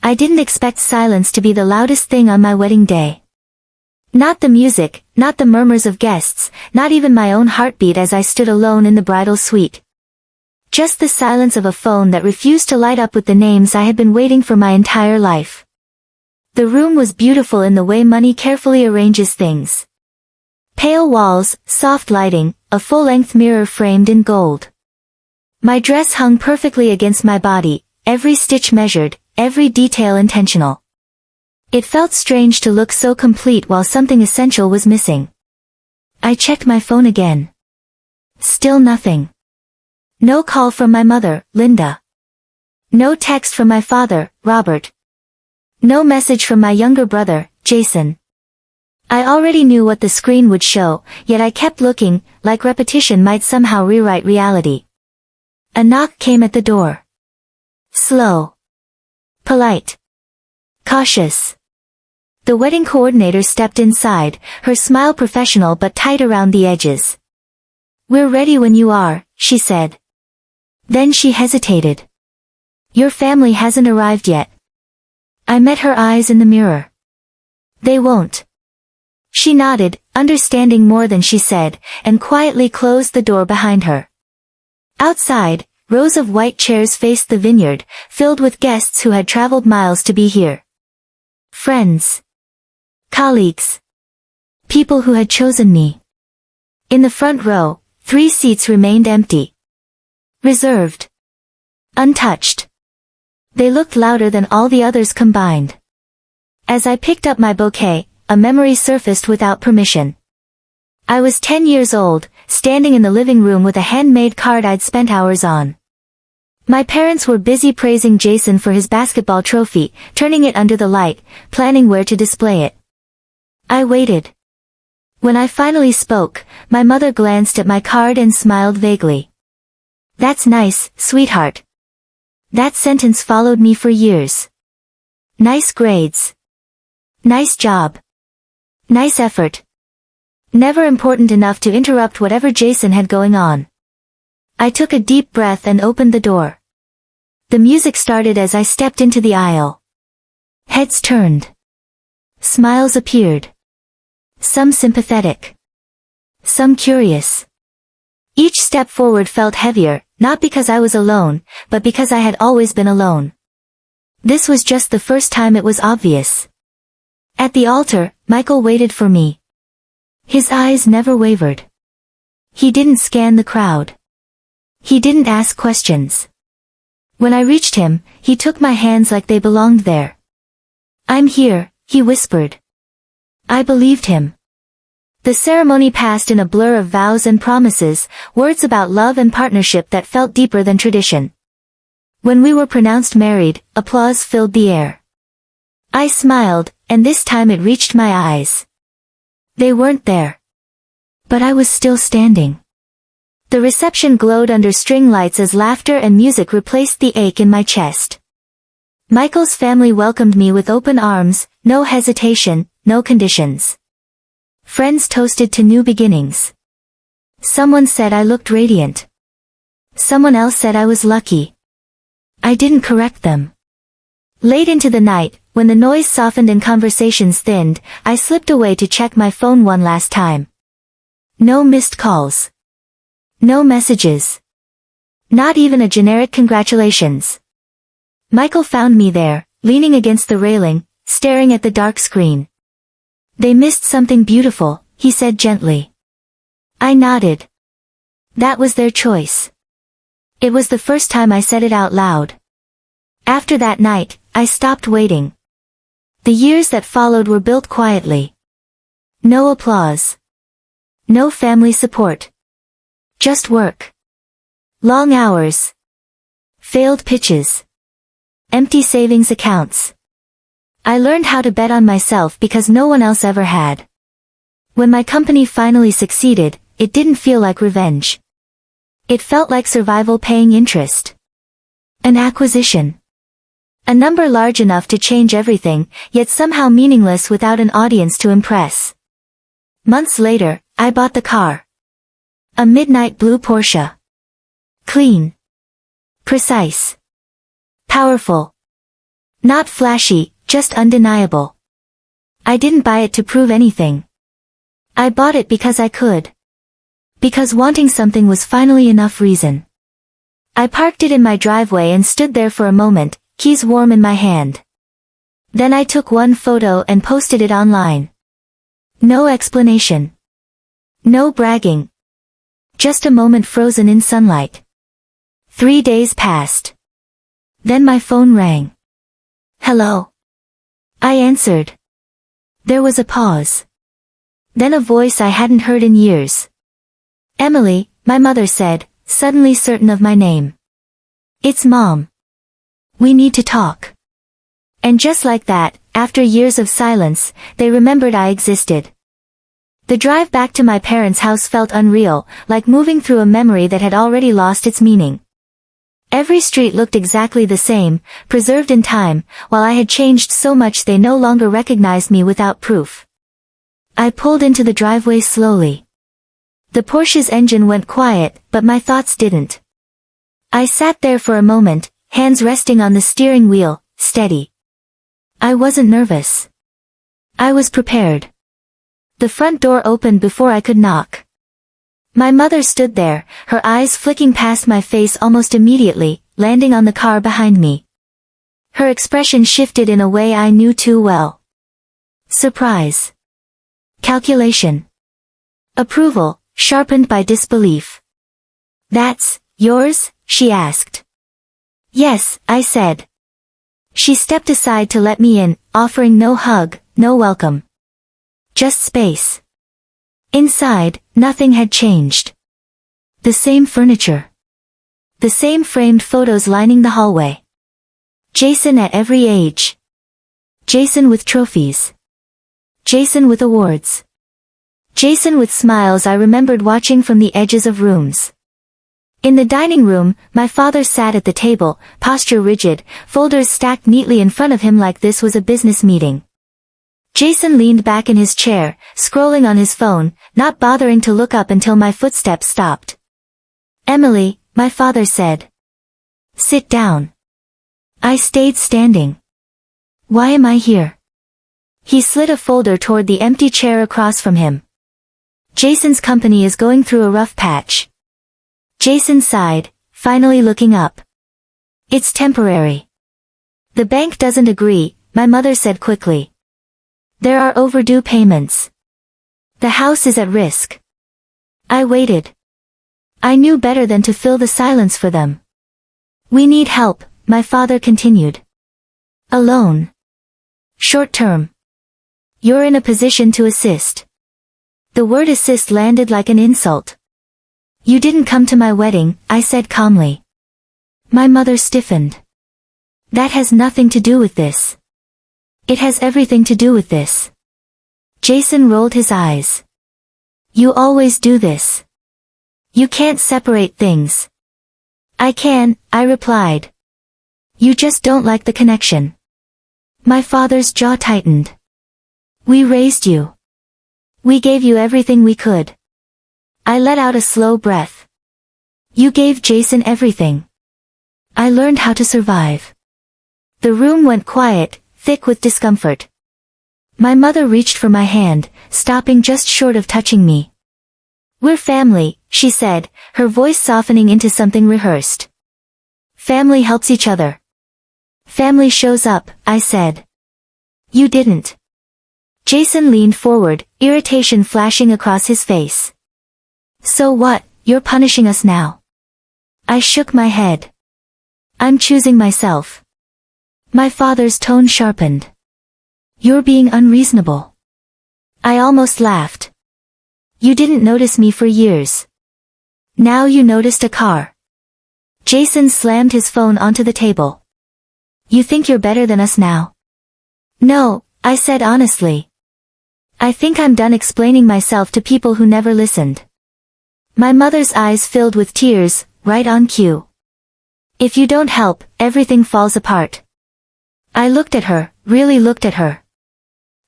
I didn't expect silence to be the loudest thing on my wedding day. Not the music, not the murmurs of guests, not even my own heartbeat as I stood alone in the bridal suite. Just the silence of a phone that refused to light up with the names I had been waiting for my entire life. The room was beautiful in the way money carefully arranges things. Pale walls, soft lighting, a full-length mirror framed in gold. My dress hung perfectly against my body, every stitch measured, every detail intentional. It felt strange to look so complete while something essential was missing. I checked my phone again. Still nothing. No call from my mother, Linda. No text from my father, Robert. No message from my younger brother, Jason. I already knew what the screen would show, yet I kept looking, like repetition might somehow rewrite reality. A knock came at the door. Slow. Polite. Cautious. The wedding coordinator stepped inside, her smile professional but tight around the edges. "We're ready when you are," she said. Then she hesitated. "Your family hasn't arrived yet." I met her eyes in the mirror. "They won't." She nodded, understanding more than she said, and quietly closed the door behind her. Outside, rows of white chairs faced the vineyard, filled with guests who had traveled miles to be here. Friends. Colleagues. People who had chosen me. In the front row, 3 seats remained empty. Reserved. Untouched. They looked louder than all the others combined. As I picked up my bouquet, a memory surfaced without permission. I was 10 years old, standing in the living room with a handmade card I'd spent hours on. My parents were busy praising Jason for his basketball trophy, turning it under the light, planning where to display it. I waited. When I finally spoke, my mother glanced at my card and smiled vaguely. "That's nice, sweetheart." That sentence followed me for years. Nice grades. Nice job. Nice effort. Never important enough to interrupt whatever Jason had going on. I took a deep breath and opened the door. The music started as I stepped into the aisle. Heads turned. Smiles appeared. Some sympathetic. Some curious. Each step forward felt heavier, not because I was alone, but because I had always been alone. This was just the first time it was obvious. At the altar, Michael waited for me. His eyes never wavered. He didn't scan the crowd. He didn't ask questions. When I reached him, he took my hands like they belonged there. "I'm here," he whispered. I believed him. The ceremony passed in a blur of vows and promises, words about love and partnership that felt deeper than tradition. When we were pronounced married, applause filled the air. I smiled, and this time it reached my eyes. They weren't there. But I was still standing. The reception glowed under string lights as laughter and music replaced the ache in my chest. Michael's family welcomed me with open arms, no hesitation, no conditions. Friends toasted to new beginnings. Someone said I looked radiant. Someone else said I was lucky. I didn't correct them. Late into the night, when the noise softened and conversations thinned, I slipped away to check my phone one last time. No missed calls. No messages. Not even a generic congratulations. Michael found me there, leaning against the railing, staring at the dark screen. "They missed something beautiful," he said gently. I nodded. That was their choice. It was the first time I said it out loud. After that night, I stopped waiting. The years that followed were built quietly. No applause. No family support. Just work. Long hours. Failed pitches. Empty savings accounts. I learned how to bet on myself because no one else ever had. When my company finally succeeded, it didn't feel like revenge. It felt like survival paying interest. An acquisition. A number large enough to change everything, yet somehow meaningless without an audience to impress. Months later, I bought the car. A midnight blue Porsche. Clean. Precise. Powerful. Not flashy, just undeniable. I didn't buy it to prove anything. I bought it because I could. Because wanting something was finally enough reason. I parked it in my driveway and stood there for a moment, keys warm in my hand. Then I took one photo and posted it online. No explanation. No bragging. Just a moment frozen in sunlight. 3 days passed. Then my phone rang. Hello. I answered. There was a pause. Then a voice I hadn't heard in years. Emily, my mother said, suddenly certain of my name. It's Mom. We need to talk. And just like that, after years of silence, they remembered I existed. The drive back to my parents' house felt unreal, like moving through a memory that had already lost its meaning. Every street looked exactly the same, preserved in time, while I had changed so much they no longer recognized me without proof. I pulled into the driveway slowly. The Porsche's engine went quiet, but my thoughts didn't. I sat there for a moment, hands resting on the steering wheel, steady. I wasn't nervous. I was prepared. The front door opened before I could knock. My mother stood there, her eyes flicking past my face almost immediately, landing on the car behind me. Her expression shifted in a way I knew too well. Surprise. Calculation. Approval, sharpened by disbelief. That's yours? She asked. Yes, I said. She stepped aside to let me in, offering no hug, no welcome. Just space. Inside, nothing had changed. The same furniture. The same framed photos lining the hallway. Jason at every age. Jason with trophies. Jason with awards. Jason with smiles I remembered watching from the edges of rooms. In the dining room, my father sat at the table, posture rigid, folders stacked neatly in front of him like this was a business meeting. Jason leaned back in his chair, scrolling on his phone, not bothering to look up until my footsteps stopped. Emily, my father said. Sit down. I stayed standing. Why am I here? He slid a folder toward the empty chair across from him. Jason's company is going through a rough patch. Jason sighed, finally looking up. It's temporary. The bank doesn't agree, my mother said quickly. There are overdue payments. The house is at risk. I waited. I knew better than to fill the silence for them. We need help, my father continued. Alone. Short term. You're in a position to assist. The word assist landed like an insult. You didn't come to my wedding, I said calmly. My mother stiffened. That has nothing to do with this. It has everything to do with this. Jason rolled his eyes. You always do this. You can't separate things. I can, I replied. You just don't like the connection. My father's jaw tightened. We raised you. We gave you everything we could. I let out a slow breath. You gave Jason everything. I learned how to survive. The room went quiet, thick with discomfort. My mother reached for my hand, stopping just short of touching me. We're family, she said, her voice softening into something rehearsed. Family helps each other. Family shows up, I said. You didn't. Jason leaned forward, irritation flashing across his face. So what, you're punishing us now? I shook my head. I'm choosing myself. My father's tone sharpened. You're being unreasonable. I almost laughed. You didn't notice me for years. Now you noticed a car. Jason slammed his phone onto the table. You think you're better than us now? No, I said honestly. I think I'm done explaining myself to people who never listened. My mother's eyes filled with tears, right on cue. If you don't help, everything falls apart. I looked at her, really looked at her.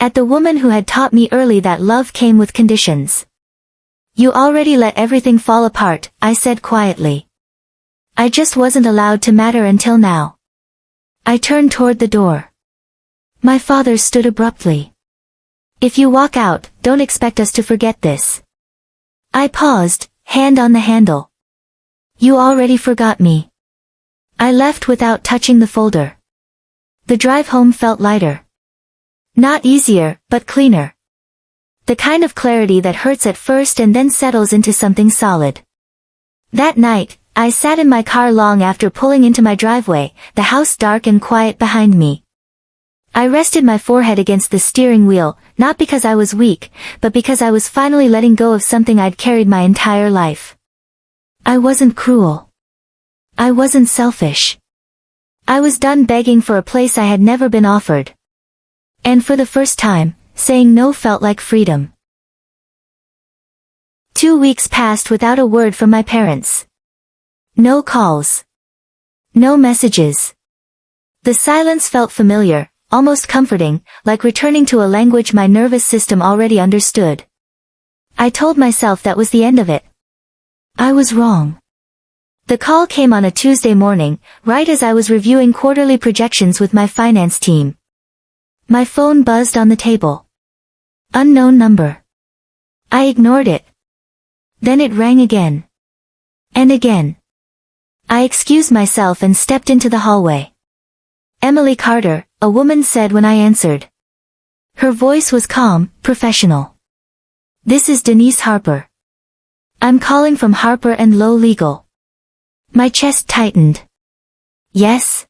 At the woman who had taught me early that love came with conditions. You already let everything fall apart, I said quietly. I just wasn't allowed to matter until now. I turned toward the door. My father stood abruptly. If you walk out, don't expect us to forget this. I paused, hand on the handle. You already forgot me. I left without touching the folder. The drive home felt lighter. Not easier, but cleaner. The kind of clarity that hurts at first and then settles into something solid. That night, I sat in my car long after pulling into my driveway, the house dark and quiet behind me. I rested my forehead against the steering wheel, not because I was weak, but because I was finally letting go of something I'd carried my entire life. I wasn't cruel. I wasn't selfish. I was done begging for a place I had never been offered. And for the first time, saying no felt like freedom. 2 weeks passed without a word from my parents. No calls. No messages. The silence felt familiar, almost comforting, like returning to a language my nervous system already understood. I told myself that was the end of it. I was wrong. The call came on a Tuesday morning, right as I was reviewing quarterly projections with my finance team. My phone buzzed on the table. Unknown number. I ignored it. Then it rang again. And again. I excused myself and stepped into the hallway. Emily Carter, a woman said when I answered. Her voice was calm, professional. This is Denise Harper. I'm calling from Harper & Lowe Legal. My chest tightened. Yes?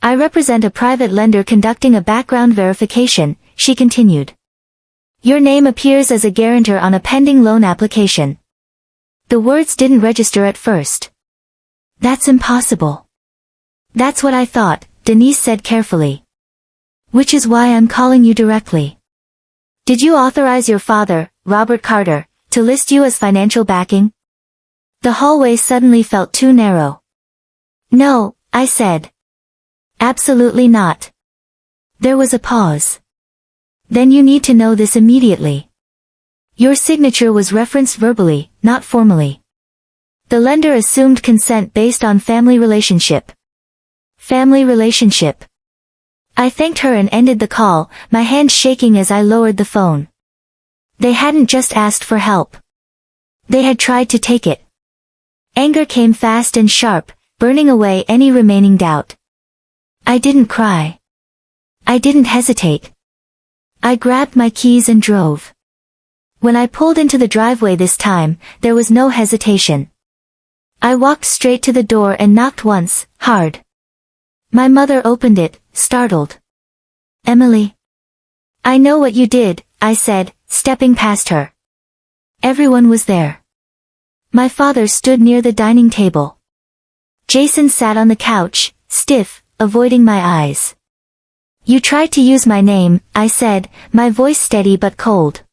I represent a private lender conducting a background verification, she continued. Your name appears as a guarantor on a pending loan application. The words didn't register at first. That's impossible. That's what I thought, Denise said carefully. Which is why I'm calling you directly. Did you authorize your father, Robert Carter, to list you as financial backing? The hallway suddenly felt too narrow. No, I said. Absolutely not. There was a pause. Then you need to know this immediately. Your signature was referenced verbally, not formally. The lender assumed consent based on family relationship. Family relationship. I thanked her and ended the call, my hand shaking as I lowered the phone. They hadn't just asked for help. They had tried to take it. Anger came fast and sharp, burning away any remaining doubt. I didn't cry. I didn't hesitate. I grabbed my keys and drove. When I pulled into the driveway this time, there was no hesitation. I walked straight to the door and knocked once, hard. My mother opened it, startled. Emily. I know what you did, I said, stepping past her. Everyone was there. My father stood near the dining table. Jason sat on the couch, stiff, avoiding my eyes. You tried to use my name, I said, my voice steady but cold.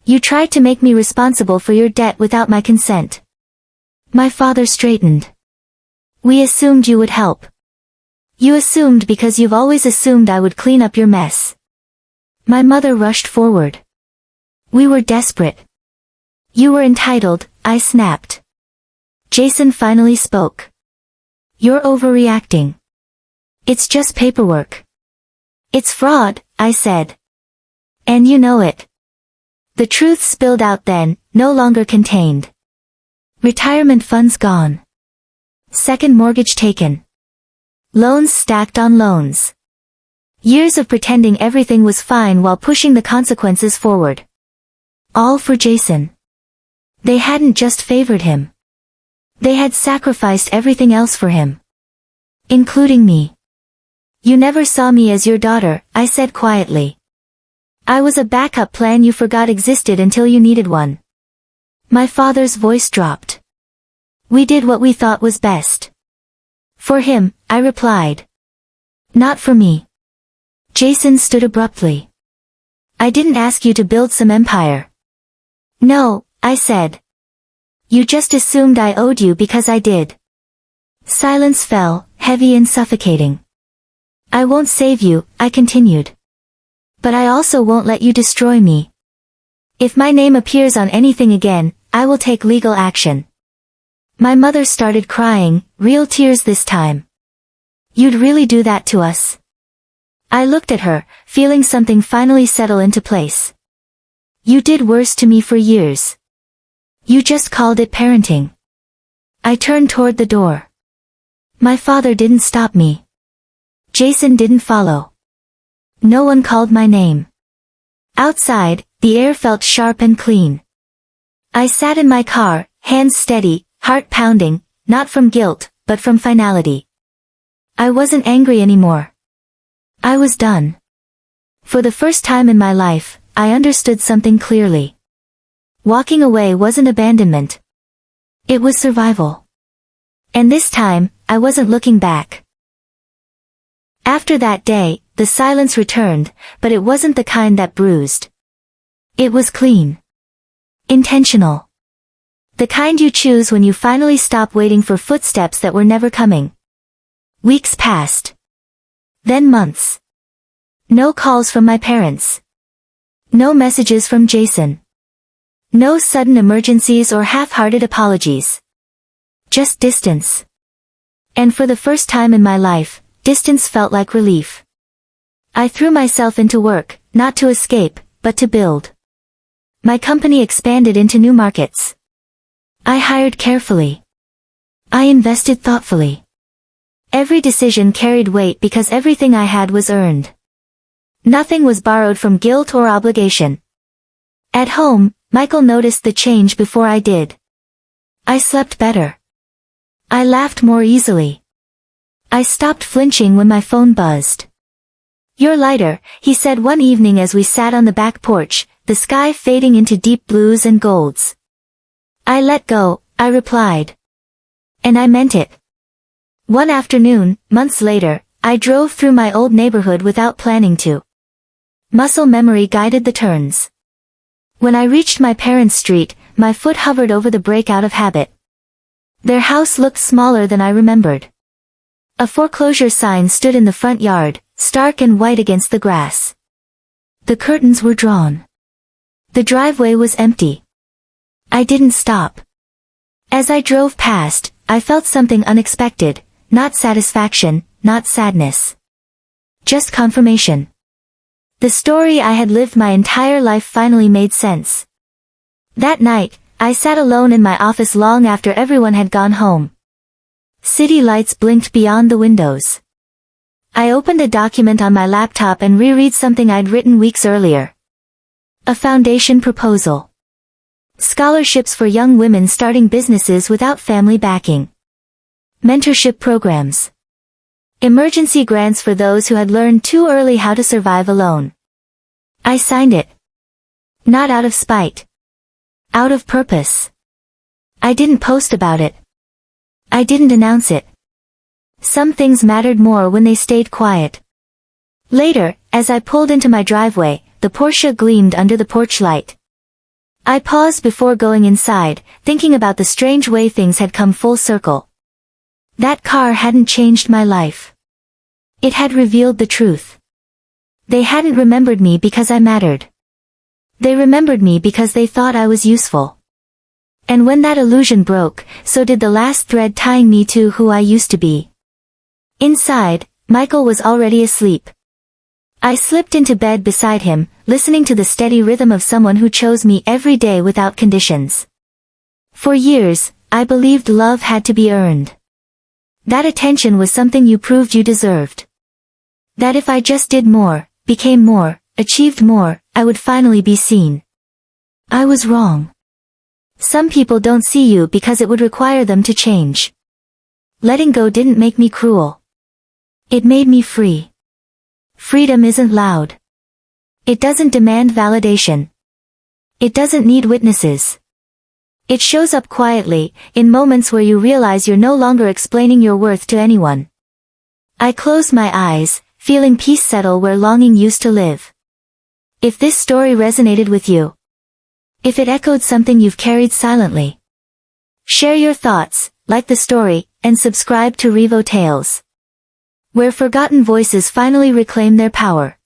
You tried to make me responsible for your debt without my consent. My father straightened. We assumed you would help. You assumed because you've always assumed I would clean up your mess. My mother rushed forward. We were desperate. You were entitled, I snapped. Jason finally spoke. You're overreacting. It's just paperwork. It's fraud, I said. And you know it. The truth spilled out then, no longer contained. Retirement funds gone. Second mortgage taken. Loans stacked on loans. Years of pretending everything was fine while pushing the consequences forward. All for Jason. They hadn't just favored him. They had sacrificed everything else for him. Including me. You never saw me as your daughter, I said quietly. I was a backup plan you forgot existed until you needed one. My father's voice dropped. We did what we thought was best. For him, I replied. Not for me. Jason stood abruptly. I didn't ask you to build some empire. No, I said. You just assumed I owed you because I did. Silence fell, heavy and suffocating. I won't save you, I continued. But I also won't let you destroy me. If my name appears on anything again, I will take legal action. My mother started crying, real tears this time. You'd really do that to us? I looked at her, feeling something finally settle into place. You did worse to me for years. You just called it parenting. I turned toward the door. My father didn't stop me. Jason didn't follow. No one called my name. Outside, the air felt sharp and clean. I sat in my car, hands steady, heart pounding, not from guilt, but from finality. I wasn't angry anymore. I was done. For the first time in my life, I understood something clearly. Walking away wasn't abandonment. It was survival. And this time, I wasn't looking back. After that day, the silence returned, but it wasn't the kind that bruised. It was clean. Intentional. The kind you choose when you finally stop waiting for footsteps that were never coming. Weeks passed. Then months. No calls from my parents. No messages from Jason. No sudden emergencies or half-hearted apologies. Just distance. And for the first time in my life, distance felt like relief. I threw myself into work, not to escape, but to build. My company expanded into new markets. I hired carefully. I invested thoughtfully. Every decision carried weight because everything I had was earned. Nothing was borrowed from guilt or obligation. At home, Michael noticed the change before I did. I slept better. I laughed more easily. I stopped flinching when my phone buzzed. You're lighter, he said one evening as we sat on the back porch, the sky fading into deep blues and golds. I let go, I replied. And I meant it. One afternoon, months later, I drove through my old neighborhood without planning to. Muscle memory guided the turns. When I reached my parents' street, my foot hovered over the brake out of habit. Their house looked smaller than I remembered. A foreclosure sign stood in the front yard, stark and white against the grass. The curtains were drawn. The driveway was empty. I didn't stop. As I drove past, I felt something unexpected, not satisfaction, not sadness. Just confirmation. The story I had lived my entire life finally made sense. That night, I sat alone in my office long after everyone had gone home. City lights blinked beyond the windows. I opened a document on my laptop and reread something I'd written weeks earlier. A foundation proposal. Scholarships for young women starting businesses without family backing. Mentorship programs. Emergency grants for those who had learned too early how to survive alone. I signed it. Not out of spite. Out of purpose. I didn't post about it. I didn't announce it. Some things mattered more when they stayed quiet. Later, as I pulled into my driveway, the Porsche gleamed under the porch light. I paused before going inside, thinking about the strange way things had come full circle. That car hadn't changed my life. It had revealed the truth. They hadn't remembered me because I mattered. They remembered me because they thought I was useful. And when that illusion broke, so did the last thread tying me to who I used to be. Inside, Michael was already asleep. I slipped into bed beside him, listening to the steady rhythm of someone who chose me every day without conditions. For years, I believed love had to be earned. That attention was something you proved you deserved. That if I just did more, became more, achieved more, I would finally be seen. I was wrong. Some people don't see you because it would require them to change. Letting go didn't make me cruel. It made me free. Freedom isn't loud. It doesn't demand validation. It doesn't need witnesses. It shows up quietly, in moments where you realize you're no longer explaining your worth to anyone. I closed my eyes, feeling peace settle where longing used to live. If this story resonated with you, if it echoed something you've carried silently, share your thoughts, like the story, and subscribe to Revo Tales, where forgotten voices finally reclaim their power.